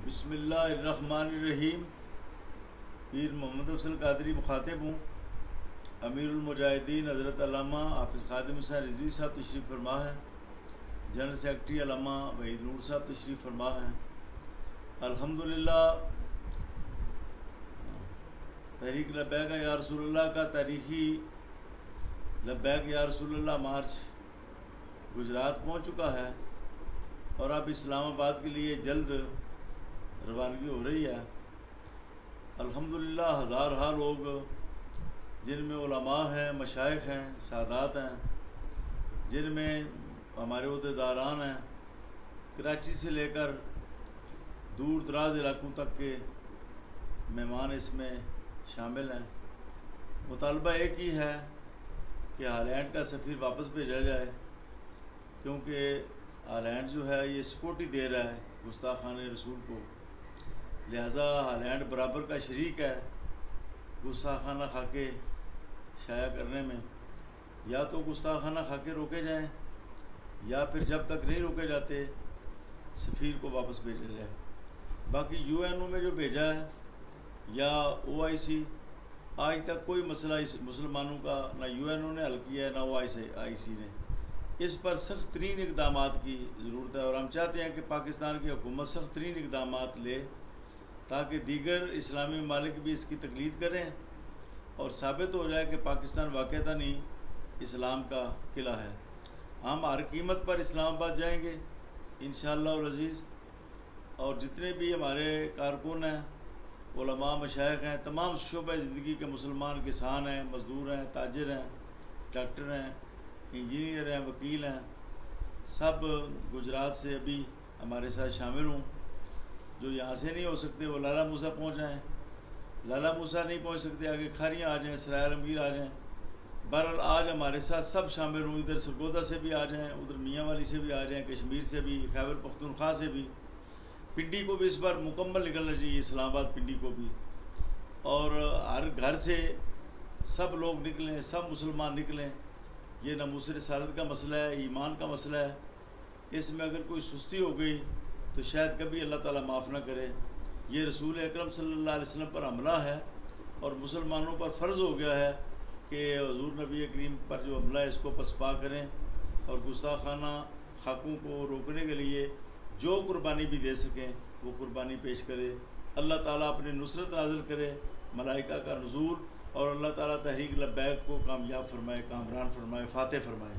بسم اللہ الرحمن الرحیم۔ پیر محمد افضل قادری مخاطب ہوں۔ امیر المجاہدین حضرت علامہ حافظ خادم حسین رضوی صاحب تشریف فرما ہے۔ جنرل سیکرٹری علامہ وحید نور صاحب تشریف فرما ہے۔ الحمدللہ تحریک لبیک یا رسول اللہ کا تاریخی لبیک یا رسول اللہ مارچ گجرات پہنچ چکا ہے اور اب اسلام آباد کے لیے جلد روانگی ہو رہی ہے۔ الحمدللہ ہزارہ لوگ جن میں علماء ہیں، مشائخ ہیں، سادات ہیں، جن میں ہمارے عہدیداران ہیں، کراچی سے لے کر دور دراز علاقوں تک کے مہمان اس میں شامل ہیں۔ مطالبہ ایک ہی ہے کہ ہالینڈ کا سفیر واپس بھیجا جائے، کیونکہ ہالینڈ جو ہے یہ سیکورٹی دے رہا ہے گستاخان رسول کو، لہذا ہالینڈ برابر کا شریک ہے گستاخانہ خاکے شائع کرنے میں۔ یا تو گستاخانہ خاکے روکے جائیں یا پھر جب تک نہیں روکے جاتے سفیر کو واپس بھیجا جائے۔ باقی یو این او میں جو بھیجا ہے یا او آئی سی، آج تک کوئی مسئلہ اس مسلمانوں کا نہ یو این او نے حل کیا ہے نہ او آئی سی نے۔ اس پر سخت ترین اقدامات کی ضرورت ہے اور ہم چاہتے ہیں کہ پاکستان کی حکومت سخت ترین اقدامات لے تاکہ دیگر اسلامی ممالک بھی اس کی تقلید کریں اور ثابت ہو جائے کہ پاکستان واقعتاً ہی اسلام کا قلعہ ہے۔ ہم ہر قیمت پر اسلام آباد جائیں گے انشاءاللہ العزیز، اور جتنے بھی ہمارے کارکن ہیں، علماء، مشائخ ہیں، تمام شعبہ زندگی کے مسلمان، کسان ہیں، مزدور ہیں، تاجر ہیں، ڈاکٹر ہیں، انجینئر ہیں، وکیل ہیں، سب گجرات سے ابھی ہمارے ساتھ شامل ہوں۔ جو یہاں سے نہیں ہو سکتے وہ لالا موسیٰ پہنچ جائیں، لالا موسیٰ نہیں پہنچ سکتے آگے کھاریاں آ جائیں، سرائے عالمگیر آ جائیں۔ بہرحال آج ہمارے ساتھ سب شامل ہوں، ادھر سرگودا سے بھی آ جائیں، ادھر میاں والی سے بھی آ جائیں، کشمیر سے بھی، خیبر پختونخوا سے بھی، پنڈی کو بھی اس بار مکمل نکلنا چاہیے، اسلام آباد پنڈی کو بھی، اور ہر گھر سے سب لوگ نکلیں، سب مسلمان نکلیں۔ یہ ناموس رسالت کا مسئلہ ہے، ایمان کا مسئلہ ہے، اس میں اگر کوئی سستی ہو گئی تو شاید کبھی اللہ تعالیٰ معاف نہ کرے۔ یہ رسول اکرم صلی اللہ علیہ وسلم پر حملہ ہے اور مسلمانوں پر فرض ہو گیا ہے کہ حضور نبی کریم پر جو حملہ ہے اس کو پسپا کریں اور گستاخانہ خاکوں کو روکنے کے لیے جو قربانی بھی دے سکیں وہ قربانی پیش کرے۔ اللہ تعالیٰ اپنی نصرت نازل کرے، ملائکہ کا نزول، اور اللہ تعالیٰ تحریک لبیک کو کامیاب فرمائے، کامران فرمائے، فاتح فرمائے۔